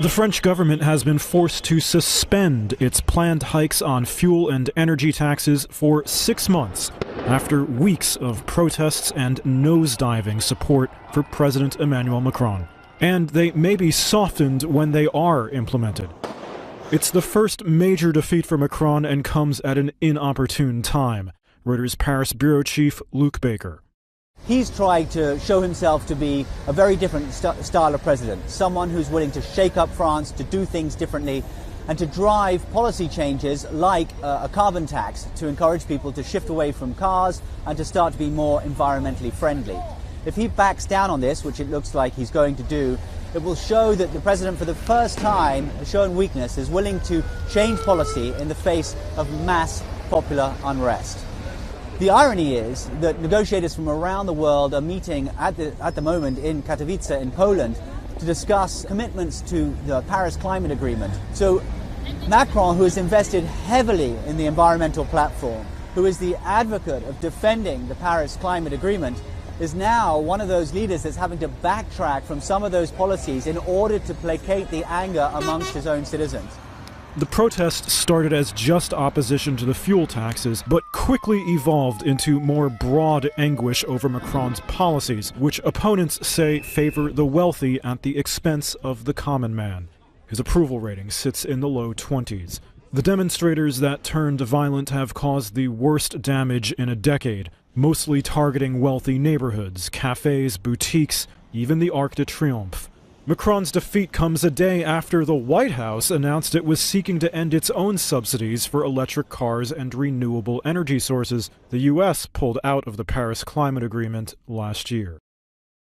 The French government has been forced to suspend its planned hikes on fuel and energy taxes for 6 months after weeks of protests and nosediving support for President Emmanuel Macron. And they may be softened when they are implemented. It's the first major defeat for Macron and comes at an inopportune time. Reuters Paris bureau chief Luc Baker. He's tried to show himself to be a very different style of president, someone who's willing to shake up France, to do things differently, and to drive policy changes like a carbon tax to encourage people to shift away from cars and to start to be more environmentally friendly. If he backs down on this, which it looks like he's going to do, it will show that the president, for the first time, has shown weakness, is willing to change policy in the face of mass popular unrest. The irony is that negotiators from around the world are meeting at the moment in Katowice in Poland to discuss commitments to the Paris Climate Agreement. So Macron, who has invested heavily in the environmental platform, who is the advocate of defending the Paris Climate Agreement, is now one of those leaders that's having to backtrack from some of those policies in order to placate the anger amongst his own citizens. The protest started as just opposition to the fuel taxes, but quickly evolved into more broad anguish over Macron's policies, which opponents say favor the wealthy at the expense of the common man. His approval rating sits in the low 20s. The demonstrators that turned violent have caused the worst damage in a decade, mostly targeting wealthy neighborhoods, cafes, boutiques, even the Arc de Triomphe. Macron's defeat comes a day after the White House announced it was seeking to end its own subsidies for electric cars and renewable energy sources. The U.S. pulled out of the Paris Climate Agreement last year.